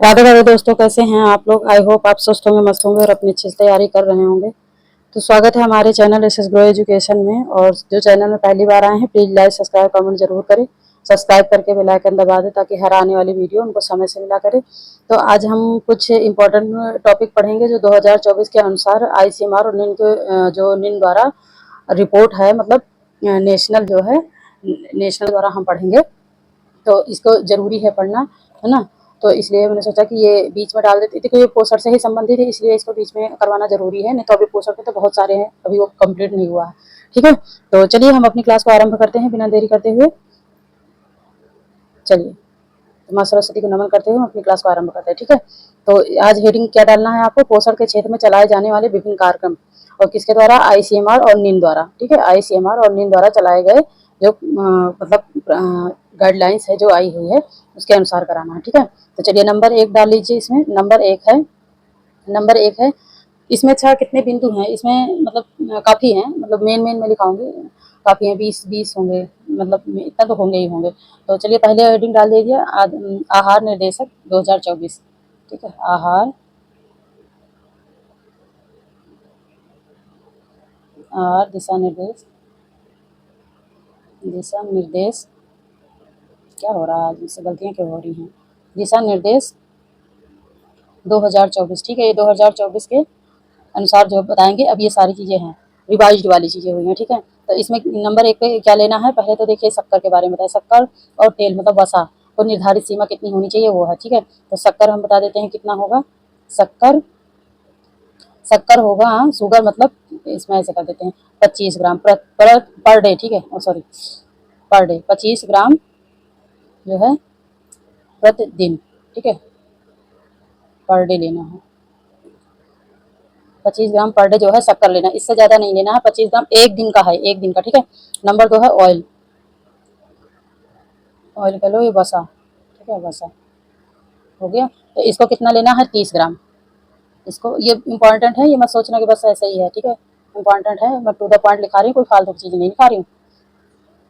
राधे राधे दोस्तों, कैसे हैं आप लोग। आई होप आप स्वस्थ होंगे, मस्त होंगे और अपनी अच्छी से तैयारी कर रहे होंगे। तो स्वागत है हमारे channel S S grow education में। और जो चैनल में पहली बार आए हैं प्लीज़ लाइक सब्सक्राइब कमेंट जरूर करें। सब्सक्राइब करके बेल आइकन दबा दें ताकि हर आने वाली वीडियो उनको समय से मिला करे। तो आज हम कुछ इंपॉर्टेंट टॉपिक पढ़ेंगे जो 2024 के अनुसार आईसीएमआर और निन के जो निन द्वारा रिपोर्ट है, मतलब नेशनल जो है नेशनल द्वारा हम पढ़ेंगे। तो इसको जरूरी है पढ़ना, है ना। तो इसलिए मैंने सोचा कि ये बीच में डाल देती थी, क्योंकि पोस्टर से ही संबंधित है, इसलिए इसको बीच में करवाना जरूरी है। नहीं तो अभी पोस्टर पे तो बहुत सारे हैं, अभी वो कंप्लीट नहीं हुआ है। ठीक है, तो चलिए हम अपनी क्लास को आरंभ करते हैं बिना देरी करते हुए। चलिए, तो माँ सरस्वती को नमन करते हुए हम अपनी क्लास को आरंभ करते हैं। ठीक है, तो आज हेडिंग क्या डालना है आपको, पोषण के क्षेत्र में चलाए जाने वाले विभिन्न कार्यक्रम और किसके द्वारा, आईसीएमआर और निन द्वारा। ठीक है, आईसीएमआर और निन द्वारा चलाए गए जो मतलब गाइडलाइंस है जो आई हुई है उसके अनुसार कराना है। ठीक है, तो चलिए नंबर 1 डाल लीजिए। इसमें नंबर एक है इसमें। अच्छा, कितने बिंदु हैं इसमें, मतलब काफ़ी हैं, मतलब मेन में लिखाऊंगी, काफ़ी हैं, 20 होंगे, मतलब इतना तो होंगे ही होंगे। तो चलिए पहले हेडिंग डाल दीजिए, आहार निर्देशक 2024। ठीक है, आहार दिशा निर्देश क्या हो रहा है आज, मुझसे गलतियाँ क्यों हो रही हैं। दिशा निर्देश 2024। ठीक है, ये 2024 के अनुसार जो बताएंगे। अब ये सारी चीज़ें हैं, रिवाइज्ड वाली चीज़ें हुई हैं। ठीक है, तो इसमें नंबर 1 पे क्या लेना है, पहले तो देखिए शक्कर के बारे में बताए। शक्कर और तेल मतलब वसा को निर्धारित सीमा कितनी होनी चाहिए वो है। ठीक है, तो शक्कर हम बता देते हैं कितना होगा। शक्कर शक्कर होगा, शुगर मतलब इसमें ऐसे कर देते हैं 25 ग्राम पर डे। ठीक है, सॉरी, पर डे 25 ग्राम जो है प्रतिदिन। ठीक है, पर डे लेना है, 25 ग्राम पर डे जो है शक्कर लेना, इससे ज़्यादा नहीं लेना है। 25 ग्राम एक दिन का है, एक दिन का। ठीक है, नंबर 2 है ऑयल। ऑयल का लो, ये वसा। ठीक है, वसा हो गया। तो इसको कितना लेना है, 30 ग्राम। इसको, ये इंपॉर्टेंट है, ये मत सोचना कि बस ऐसा ही है। ठीक है, इंपॉर्टेंट है, मैं टू द पॉइंट लिखा रही हूँ, कोई फालतू की चीज़ नहीं लिखा रही हूँ।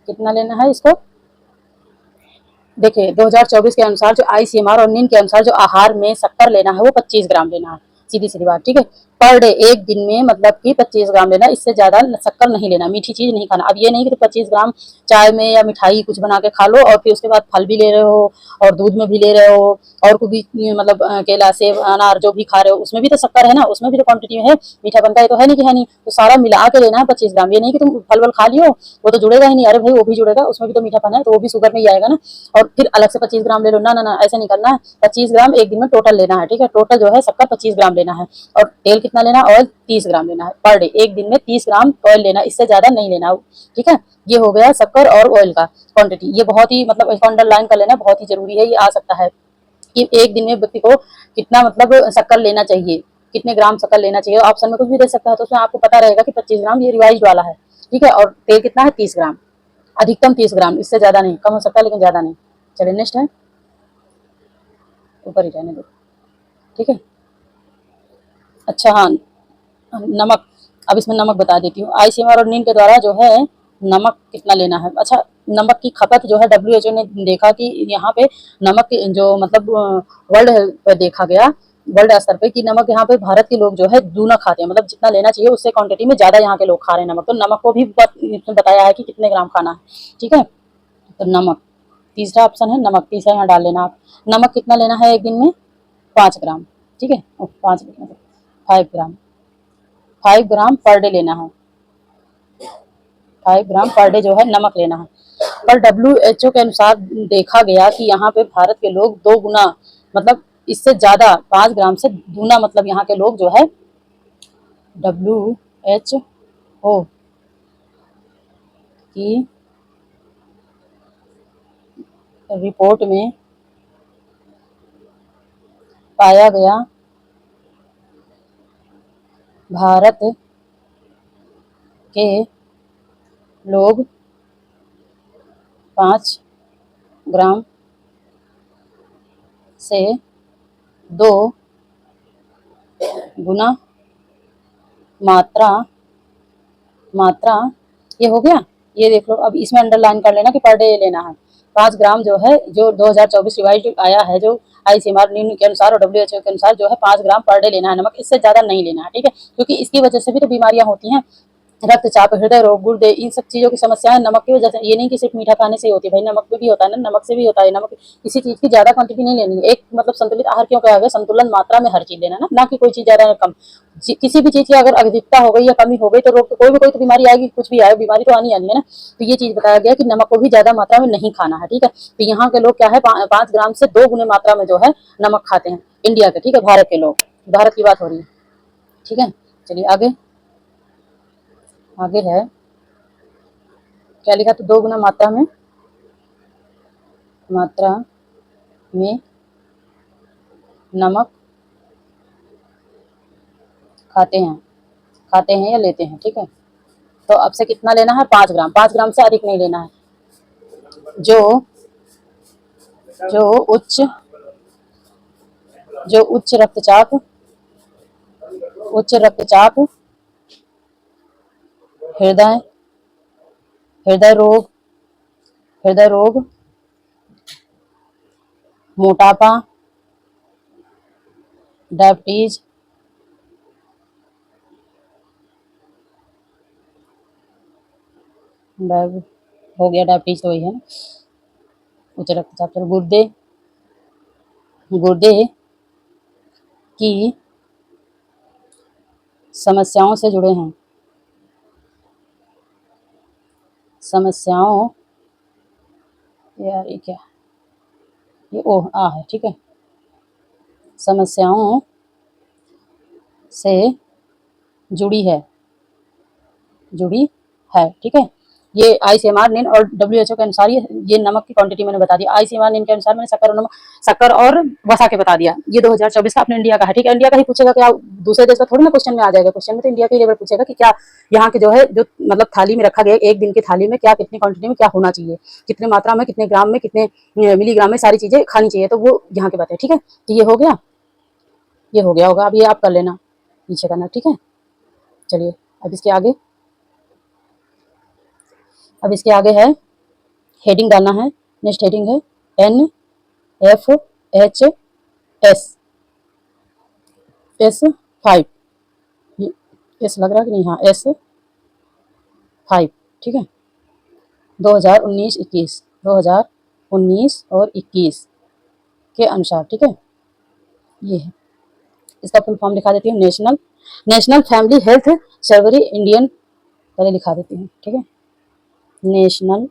कितना लेना है इसको, देखिए 2024 के अनुसार जो आईसीएमआर और निन के अनुसार जो आहार में शक्कर लेना है वो 25 ग्राम लेना है। सीधी सीधी बात। ठीक है, पर डे एक दिन में मतलब कि 25 ग्राम लेना, इससे ज्यादा शक्कर नहीं लेना, मीठी चीज नहीं खाना। अब ये नहीं कि 25 ग्राम चाय में या मिठाई कुछ बना के खा लो और फिर उसके बाद फल भी ले रहे हो और दूध में भी ले रहे हो और कोई भी मतलब केला सेब अनार जो भी खा रहे हो उसमें भी तो शक्कर है ना, उसमें भी तो क्वांटिटी में है, मीठा बनता है, तो है नहीं कि है नहीं। तो सारा मिला के लेना है 25 ग्राम। ये नहीं कि तुम फल वल खा लियो वो तो जुड़ेगा ही नहीं, अरे भाई वो भी जुड़ेगा, उसमें भी तो मीठा पाना है, तो वो भी शुगर में ही आएगा ना, और फिर अलग से 25 ग्राम ले लो। ना ना ना, ऐसा नहीं करना है। 25 ग्राम एक दिन में टोटल लेना है। ठीक है, टोटल जो है सबका 25 ग्राम लेना है। और तेल कितना लेना है, ऑयल 30 ग्राम लेना है पर डे, एक दिन में 30 ग्राम ऑयल लेना, इससे ज्यादा नहीं लेना। ठीक है, ये हो गया शक्कर और ऑयल का क्वांटिटी। ये बहुत ही मतलब इसको अंडरलाइन कर लेना, बहुत ही जरूरी है, ये आ सकता है कि एक दिन में व्यक्ति को कितना मतलब शक्कर लेना चाहिए, कितने ग्राम शक्कर लेना चाहिए। ऑप्शन में कुछ भी दे सकता है, तो उसमें आपको पता रहेगा कि 25 ग्राम, ये रिवाइज वाला है। ठीक है, और तेल कितना है, 30 ग्राम, अधिकतम 30 ग्राम, इससे ज्यादा नहीं, कम हो सकता है लेकिन ज्यादा नहीं। चलिए नेक्स्ट है, ऊपर ही रहने दो। ठीक है, अच्छा हाँ, नमक। अब इसमें नमक बता देती हूँ, आईसीएमआर और नीम के द्वारा जो है नमक कितना लेना है। अच्छा, नमक की खपत जो है डब्ल्यूएचओ ने देखा कि यहाँ पे नमक जो मतलब वर्ल्ड पर देखा गया, वर्ल्ड स्तर पे, कि नमक यहाँ पे भारत के लोग जो है दूना खाते हैं, मतलब जितना लेना चाहिए उससे क्वांटिटी में ज्यादा यहाँ के लोग खा रहे हैं नमक। तो नमक को भी इसमें बताया है कि कितने ग्राम खाना है। ठीक है, तो नमक तीसरा ऑप्शन है, नमक तीसरा यहाँ डाल लेना आप। नमक कितना लेना है एक दिन में, 5 ग्राम। ठीक है, 5 ग्राम 5 ग्राम पर डे लेना है, 5 ग्राम पर डे जो है नमक लेना है। पर डब्ल्यूएचओ के अनुसार देखा गया कि यहाँ पे भारत के लोग 2 गुना, मतलब इससे ज्यादा, 5 ग्राम से दूना, मतलब यहाँ के लोग जो है डब्ल्यूएचओ की रिपोर्ट में पाया गया भारत के लोग 5 ग्राम से 2 गुना मात्रा मात्रा ये हो गया। ये देख लो, अब इसमें अंडरलाइन कर लेना कि पर डे लेना है। 5 ग्राम जो है, जो 2024 रिवाइज आया है, जो ICMR नीम के अनुसार और WHO के अनुसार जो है 5 ग्राम पर डे लेना है नमक, इससे ज़्यादा नहीं लेना है, ठीक है। क्योंकि इसकी वजह से भी तो बीमारियां होती हैं, रक्तचाप, हृदय रोग, गुर्दे, इन सब चीज़ों की समस्याएं नमक की वजह से। ये नहीं कि सिर्फ मीठा खाने से ही होती है भाई, नमक में भी होता है ना, नमक से भी होता है। नमक किसी चीज़ की ज़्यादा क्वांटिटी नहीं लेनी है। एक मतलब संतुलित आहार क्यों कहा गया, संतुलन मात्रा में हर चीज़ लेना ना कि कोई चीज़ ज़्यादा या कम। किसी भी चीज़ की अगर अधिकता हो गई या कमी हो गई तो रोग, कोई तो बीमारी आएगी, कुछ भी आए, बीमारी तो आनी है ना। तो ये चीज़ बताया गया कि नमक को भी ज़्यादा मात्रा में नहीं खाना है, ठीक है। तो यहाँ के लोग क्या है, 5 ग्राम से 2 गुने मात्रा में जो है नमक खाते हैं इंडिया के, ठीक है, भारत के लोग। भारत की बात हो रही है, ठीक है। चलिए आगे, आगे है क्या लिखा, तो 2 गुना मात्रा में नमक खाते हैं या लेते हैं, ठीक है। तो अब से कितना लेना है, 5 ग्राम, 5 ग्राम से अधिक नहीं लेना है। जो जो उच्च जो उच्च रक्तचाप, हृदय हृदय रोग हृदय रोग, मोटापा, डायबिटीज, हो गया डायबिटीज, तो वही है ना, उच्च रक्तचाप, गुर्दे गुर्दे की समस्याओं से जुड़े हैं, समस्याओं, यार ये क्या, ये ओ आ है, ठीक है, समस्याओं से जुड़ी है ठीक है। ये ICMR नीन और WHO के अनुसार ये नमक की क्वांटिटी मैंने बता दिया। ICMR नीन के अनुसार मैंने शक्कर और वसा के बता दिया। ये 2024 का अपने इंडिया का है, ठीक है। इंडिया का ही पूछेगा, क्या दूसरे देश का थोड़ी ना क्वेश्चन में आ जाएगा। क्वेश्चन में तो इंडिया के लेवल पूछेगा कि क्या यहाँ के जो है, जो मतलब थाली में रखा गया, एक दिन की थाली में क्या, कितनी क्वांटिटी में क्या होना चाहिए, कितने मात्रा में, कितने ग्राम में, कितने मिलीग्राम में सारी चीजें खानी चाहिए, तो वो यहाँ की बात है, ठीक है। तो ये हो गया, ये हो गया होगा। अब ये आप कर लेना, नीचे करना, ठीक है। चलिए अब इसके आगे है, हेडिंग डालना है। नेक्स्ट हेडिंग है NFHS 5, एस लग रहा है कि नहीं, हाँ S5, ठीक है। 2019 और 21 के अनुसार, ठीक है। ये है, इसका फुल फॉर्म लिखा देती हूँ, national family health survey Indian, पहले लिखा देती हूँ, ठीक है। नेशनल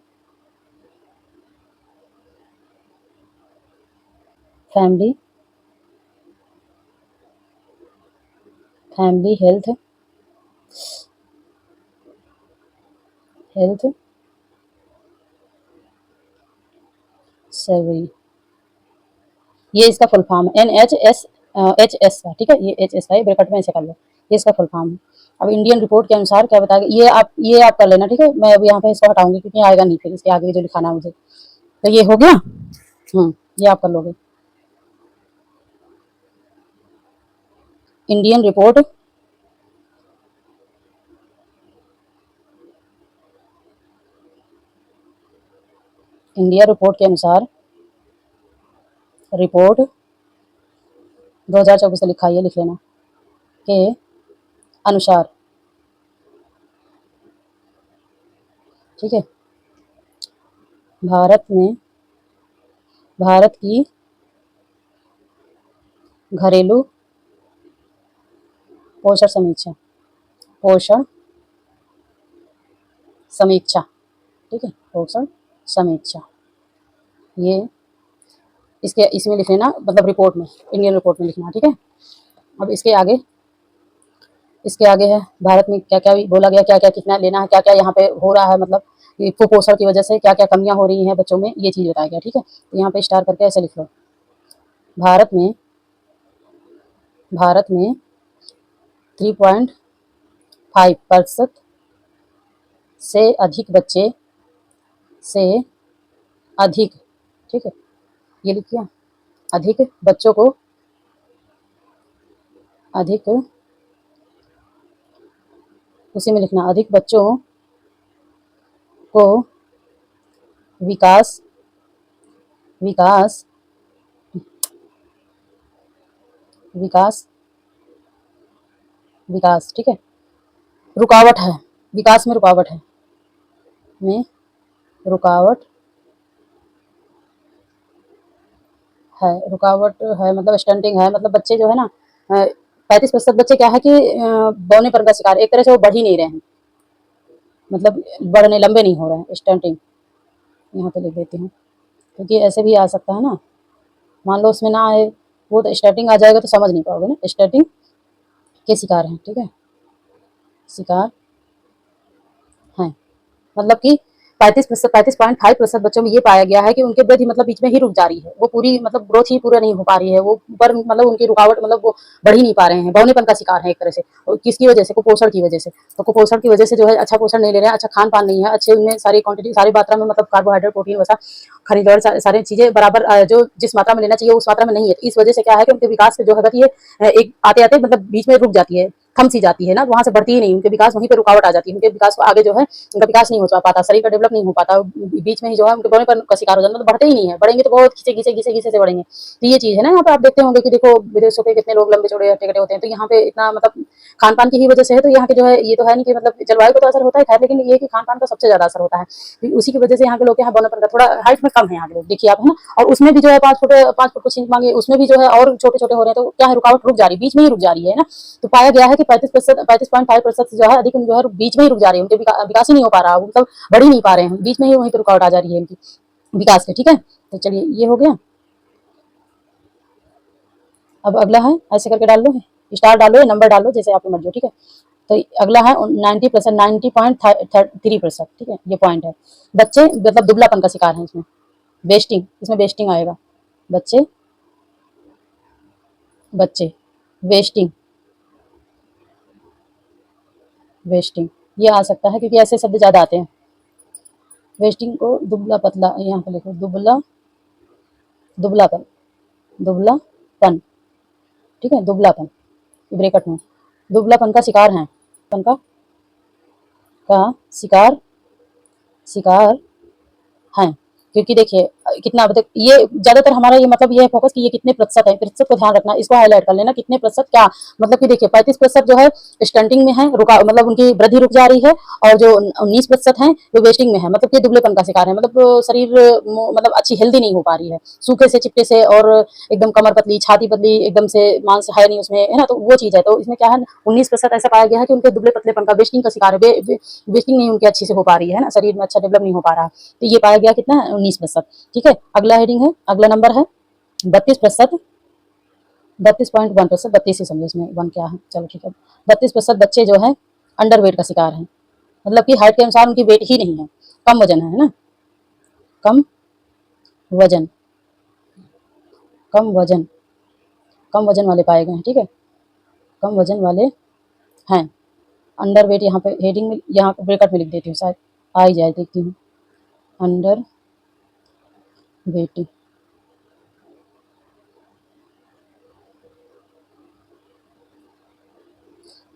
फैमिली हेल्थ सर्वे, ये इसका फुल फॉर्म है, NHS का, ठीक है। ये HS है, ब्रैकेट में ऐसे कर लो, ये इसका फुल फॉर्म है। अब इंडियन रिपोर्ट के अनुसार क्या बताया, ये आप कर लेना, ठीक है। मैं अब यहाँ पे इसको हटाऊंगी क्योंकि आएगा नहीं फिर इसके आगे जो लिखाना है मुझे। तो ये हो गया, ये आप कर लोगे। इंडियन रिपोर्ट इंडिया रिपोर्ट के अनुसार, रिपोर्ट 2024 से लिखा, ये लिख लेना, के अनुसार, ठीक है। भारत की घरेलू पोषण समीक्षा, ठीक है, पोषण समीक्षा, ये इसमें लिख लेना, मतलब रिपोर्ट में, इंडियन रिपोर्ट में लिखना, ठीक है। अब इसके आगे है, भारत में क्या क्या बोला गया, क्या क्या कितना लेना है, क्या क्या यहाँ पे हो रहा है, मतलब कुपोषण की वजह से क्या क्या कमियां हो रही हैं बच्चों में, ये चीज़ बताया गया, ठीक है। तो यहाँ पे स्टार करके ऐसे लिख लो, भारत में 3.5% से अधिक बच्चे से अधिक, ठीक है, ये लिखिए, अधिक बच्चों को, अधिक, उसी में लिखना, अधिक बच्चों को विकास विकास विकास विकास, ठीक है। रुकावट है, विकास में रुकावट है, में रुकावट है, रुकावट है मतलब स्टंटिंग है, मतलब बच्चे जो है ना 35% बच्चे क्या है कि बौनेपन का शिकार, एक तरह से वो बढ़ ही नहीं रहे हैं, मतलब बढ़ने लंबे नहीं हो रहे हैं, स्टंटिंग। यहाँ पे लिख देती हूँ क्योंकि ऐसे भी आ सकता है ना, मान लो उसमें ना आए, वो तो स्टार्टिंग आ जाएगा तो समझ नहीं पाओगे ना, स्टार्टिंग के शिकार हैं, ठीक है, शिकार हैं, मतलब कि 35.5% बच्चों में ये पाया गया है कि उनके वृद्धि मतलब बीच में ही रुक जा रही है, वो पूरी मतलब ग्रोथ ही पूरा नहीं हो पा रही है, वो ऊपर मतलब उनकी रुकावट मतलब वो बढ़ ही नहीं पा रहे हैं, बौनेपन का शिकार है एक तरह से। और किसकी वजह से? कुपोषण की वजह से। तो कुपोषण की वजह से जो है अच्छा पोषण नहीं ले रहे हैं, अच्छा खान पान नहीं है, अच्छे उनमें सारी क्वांटिटी सारी मात्रा में मतलब कार्बोहाइड्रेट प्रोटीन वसा खनिज और सारी चीजें बराबर जो जिस मात्रा में लेना चाहिए उस मात्रा में नहीं है। इस वजह से क्या है कि उनके विकास जो है गति है एक आते आते मतलब बीच में रुक जाती है, थम सी जाती है ना, वहां से बढ़ती ही नहीं, उनके विकास वहीं पे रुकावट आ जाती है, उनके विकास को आगे जो है उनका विकास नहीं हो पाता, शरीर का डेवलप नहीं हो पाता, बीच में ही जो है उनके बौनेपन का शिकार हो जाता है, मतलब बढ़ते ही नहीं है, बढ़ेंगे तो बहुत खींचे खींचे घिसे घिसे से बढ़ेंगे। तो ये चीज है ना, यहाँ पे आप देखते होंगे कि देखो विदेशों के कितने लोग लंबे चौड़े हट्टे कटे होते हैं, तो यहाँ पे इतना मतलब खान पान की ही वजह से है, तो यहाँ के जो है ये तो है नहीं कि मतलब जलवायु को तो असर होता है खैर, लेकिन ये कि खान पान का सबसे ज्यादा असर होता है, उसी की वजह से यहाँ के लोग यहाँ बौनेपन का थोड़ा हाइट में कम है यहाँ के लोग, देखिए आप है ना। और उसमें भी जो है 5 फुट कुछ इंच मांगे, उसमें भी जो है और छोटे छोटे हो रहे हैं, तो क्या है रुकावट रुक जा रही है, बीच में ही रुक जा रही है ना। तो पाया गया है कि 35.5% जो है अधिक जो है बीच में ही रुक जा रही है, उनके विकास ही नहीं हो पा रहा, मतलब बढ़ ही नहीं पा रहे हैं, बीच में ही वहीं पर रुकावट आ जा रही है इनकी विकास के, ठीक है। तो चलिए ये हो गया। अब अगला है, ऐसे करके डाल लो, स्टार डालो या नंबर डालो जैसे आपकी मर्जी हो, ठीक है। तो अगला है 90%, 90.3%, ठीक है, ये पॉइंट है। बच्चे मतलब दुबलापन का शिकार है, इसमें वेस्टिंग, इसमें वेस्टिंग आएगा, बच्चे बच्चे वेस्टिंग, वेस्टिंग ये आ सकता है क्योंकि ऐसे शब्द ज्यादा आते हैं। वेस्टिंग को दुबला पतला यहाँ पे लिखो, दुबला दुबलापन, दुबलापन, ठीक है, दुबलापन ब्रेकट में, दुबलापन का शिकार है, पन का शिकार शिकार हैं, क्योंकि देखिए कितना मतलब ये ज्यादातर हमारा ये मतलब ये है फोकस कि ये कितने प्रतिशत है, प्रतिशत को ध्यान रखना, इसको हाईलाइट कर लेना, कितने प्रतिशत क्या मतलब कि देखिए 35% जो है स्टंटिंग में है, रुका मतलब उनकी वृद्धि रुक जा रही है, और जो 19% है वो वेस्टिंग में है, मतलब कि दुबलेपन का शिकार है, मतलब शरीर मतलब अच्छी हेल्दी नहीं हो पा रही है, सूखे से चिपटे से, और एकदम कमर पतली छाती पतली एकदम से, मांस है नहीं उसमें है ना, तो वो चीज है। तो इसमें क्या है 19% ऐसा पाया गया है कि उनके दुबले पतलेपन का वेस्टिंग का शिकार है, वेस्टिंग नहीं उनकी अच्छी से हो पा रही है ना, शरीर में अच्छा डेवलप नहीं हो पा रहा है, तो ये पाया गया कितना है 19%, ठीक है। अगला हेडिंग है, अगला नंबर है 32%, 32.1%, 32 ही समझो, इसमें वन क्या है, चलो ठीक है। 32% बच्चे जो है अंडर वेट का शिकार है, मतलब कि हाइट के अनुसार उनकी वेट ही नहीं है, कम वजन है ना, कम वजन, कम वजन, कम वजन वाले पाए गए हैं, ठीक है, कम वजन वाले हैं, अंडर वेट, यहाँ पे हेडिंग में यहाँ पे ब्रेकअप में लिख देती हूँ, शायद आ ही जाए, देखती हूँ, अंडर वेट,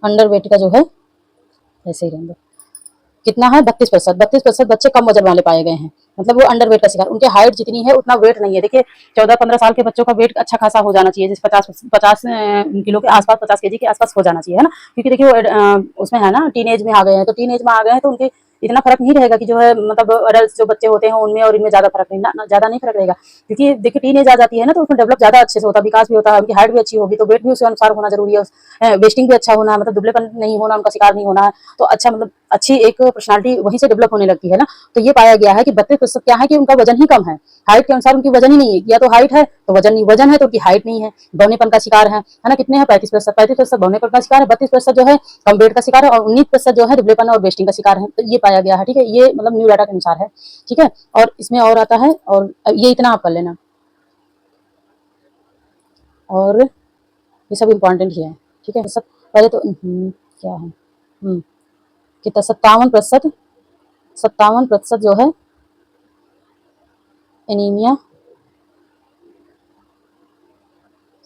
अंडर वेट का जो है ऐसे ही रहेंगे, कितना है 32%, 32% बच्चे कम वजन वाले पाए गए हैं, मतलब वो अंडर वेट का शिकार, उनके हाइट जितनी है उतना वेट नहीं है, देखिए 14-15 साल के बच्चों का वेट अच्छा खासा हो जाना चाहिए, जैसे 50 किलो के आसपास, 50 kg के आसपास हो जाना चाहिए है ना, क्योंकि देखिए वो उसमें है ना टीन एज में आ गए हैं, तो टीन एज में आ गए हैं तो उनके इतना फर्क नहीं रहेगा कि जो है मतलब अडल्ट जो बच्चे होते हैं उनमें और इनमें ज्यादा फर्क नहीं ना, ज्यादा नहीं फर्क रहेगा, क्योंकि देखिए टीन एज आ जाती है ना, तो उसमें डेवलप ज्यादा अच्छे से होता है, विकास भी होता है, उनकी हाइट भी अच्छी होगी, तो वेट भी उसके अनुसार होना जरूरी है, वेस्टिंग भी अच्छा होना है, मतलब दुबलेपन नहीं होना, उनका शिकार नहीं होना है, तो अच्छा मतलब अच्छी एक पर्सनालिटी वहीं से डेवलप होने लगती है ना। तो ये पाया गया है कि 32% क्या है कि उनका वजन ही कम है, हाइट के अनुसार उनकी वजन ही नहीं है, या तो हाइट है तो वजन नहीं, वजन है तो उनकी हाइट नहीं है, बौनेपन का शिकार है ना, कितने हैं 35%, 35% बौनेपन का शिकार है, 32% जो है कम वेट का शिकार है, और 19% जो है दुबलेपन और वेस्टिंग का शिकार है, तो ये पाया गया है, ठीक है, ये मतलब न्यू डाटा के अनुसार है, ठीक है। और इसमें और आता है, और ये इतना आप कर लेना, और ये सब इम्पोर्टेंट ही है, ठीक है। सब पहले तो क्या है कितना 57%, 57% जो है एनीमिया,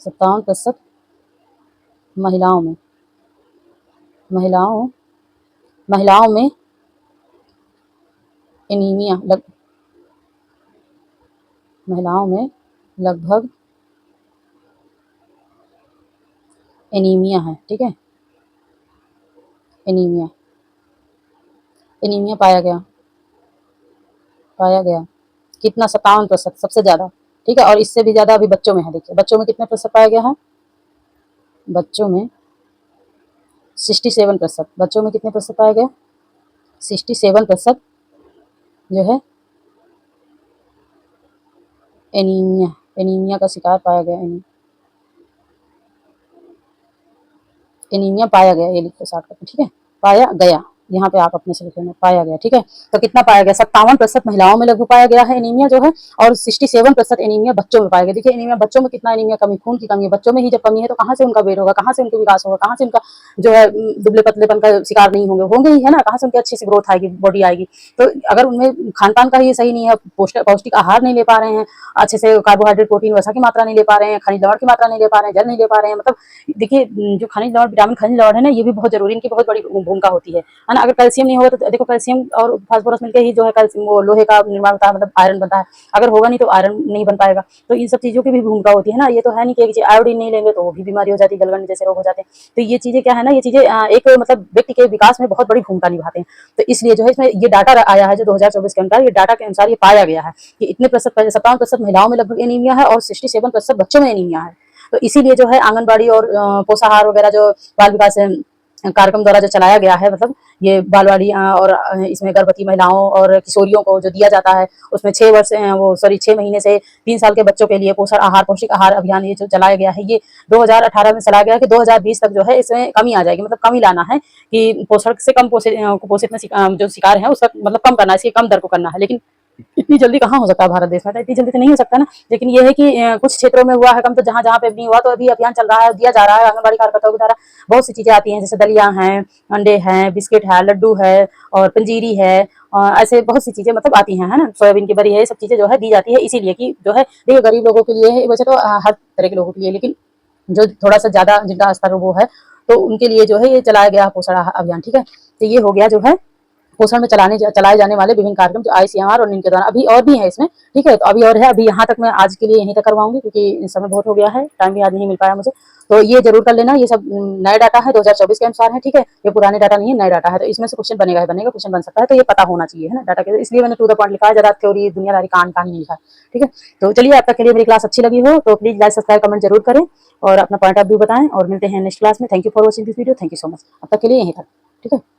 57% महिलाओं में, महिलाओं महिलाओं में एनीमिया महिलाओं में लगभग एनीमिया है, ठीक है, एनीमिया, एनीमिया पाया गया कितना, 57%, सबसे ज़्यादा, ठीक है। और इससे भी ज़्यादा अभी बच्चों में है। देखिए बच्चों में कितने प्रतिशत पाया गया है, बच्चों में 67%, बच्चों में कितने प्रतिशत पाया गया, 67% जो है एनीमिया का शिकार पाया गया, एनीमिया पाया गया, ये लिखो शॉर्टकट में, ठीक है, पाया गया, यहाँ पे आप अपने से लिख लेना, पाया गया, ठीक है। तो कितना पाया गया, 57% महिलाओं में लगभग पाया गया है एनीमिया जो है, और 67% एनीमिया बच्चों में पाया गया। देखिए एनीमिया बच्चों में कितना, एनीमिया कमी, खून की कमी है बच्चों में ही, जब कमी है तो कहाँ से उनका वेट होगा, कहाँ से उनका विकास होगा, कहाँ से उनका जो है दुबले पतलेपन का शिकार नहीं होंगे ही, है ना, कहाँ से उनकी अच्छी सी ग्रोथ आएगी, बॉडी आएगी। तो अगर उनमें खान पान का ही सही नहीं है, पौष्टिक आहार नहीं ले पा रहे हैं अच्छे से, कार्बोहाइड्रेट प्रोटीन वसा की मात्रा नहीं ले पा रहे हैं, खनिज लवण की मात्रा नहीं ले पा रहे हैं, जल नहीं ले पा रहे हैं, मतलब देखिए जो खनिज लवण, विटामिन खनिज लवण है ना, ये भी बहुत जरूरी, इनकी बहुत बड़ी भूमिका होती है ना। अगर कैल्शियम नहीं होगा तो देखो, कैल्शियम और फास्फोरस मिलकर ही जो है कैल्शियम वो लोहे का निर्माण होता है, मतलब आयरन बनता है, अगर होगा नहीं तो आयरन नहीं बन पाएगा। तो इन सब चीज़ों की भी भूमिका होती है ना, ये तो है नहीं कि आयोडीन नहीं लेंगे तो वो भी बीमारी हो जाती है, गलगंड जैसे रोग हो जाते हैं। तो ये चीज़ें क्या है ना, ये चीज़ें एक मतलब व्यक्ति के विकास में बहुत बड़ी भूमिका निभाते हैं। तो इसलिए जो है इसमें ये डाटा आया है जो 2024 के अनुसार, ये डाटा के अनुसार ये पाया गया है कि इतने प्रतिशत, 57% महिलाओं में लगभग एनीमिया है और 67% बच्चों में एनीमिया है। तो इसीलिए जो है आंगनबाड़ी और पोषाहार वगैरह जो बाल विकास कार्यक्रम द्वारा जो चलाया गया है, मतलब ये बालवाड़ी और इसमें गर्भवती महिलाओं और किशोरियों को जो दिया जाता है, उसमें 6 महीने से 3 साल के बच्चों के लिए पोषण आहार, पौष्टिक आहार अभियान ये जो चलाया गया है, ये 2018 में चलाया गया है कि 2020 तक जो है इसमें कमी आ जाएगी, मतलब कमी लाना है कि पोषण से कम कुपोषित में जो शिकार है उसका मतलब कम करना है, इसकी कम दर को करना है। लेकिन इतनी जल्दी कहाँ हो सकता है भारत देश में, तो इतनी जल्दी तो नहीं हो सकता ना। लेकिन ये है कि कुछ क्षेत्रों में हुआ है कम, तो जहाँ जहाँ पे नहीं हुआ तो अभी अभियान चल रहा है, दिया जा रहा है आंगनबाड़ी कार्यकर्ताओं के द्वारा। बहुत सी चीजें आती हैं, जैसे दलिया हैं, अंडे हैं, बिस्किट है, लड्डू है और पंजीरी है, ऐसे बहुत सी चीजें मतलब आती हैं, है ना, सोयाबीन की बरी है, ये सब चीजें जो है दी जाती है, इसीलिए कि जो है देखिए गरीब लोगों के लिए है वैसे तो, हर तरह के लोगों के लिए, लेकिन जो थोड़ा सा ज्यादा जिनका स्तर वो है तो उनके लिए जो है ये चलाया गया पोषण अभियान, ठीक है। तो ये हो गया जो है पोषण में चलाए जाने वाले विभिन्न कार्यक्रम जो आईसीएमआर और इनके द्वारा, अभी और भी है इसमें, ठीक है। तो अभी और है, अभी यहाँ तक मैं आज के लिए यहीं तक करवाऊंगी क्योंकि समय बहुत हो गया है, टाइम भी आज नहीं मिल पाया मुझे। तो ये जरूर कर लेना, ये सब नए डाटा है 2024 के अनुसार है, ठीक है, ये पुराने डाटा नहीं है, नए डाटा है। तो इसमें से क्वेश्चन बनेगा, क्वेश्चन बन सकता है, तो ये पता होना चाहिए, है ना, डाटा के, इसलिए मैंने टू द पॉइंट लिखा है, ज्यादा थ्योरी दुनियादारी कान नहीं लिखा है, ठीक है। तो चलिए, अब तक के लिए मेरी क्लास अच्छी लगी हो तो प्लीज लाइक सब्सक्राइब कमेंट जरूर करें और अपना पॉइंट ऑफ व्यू बताएं, और मिलते हैं नेक्स्ट क्लास में। Thank you for watching this video, thank you so much. अब तक के लिए यहीं तक, ठीक है।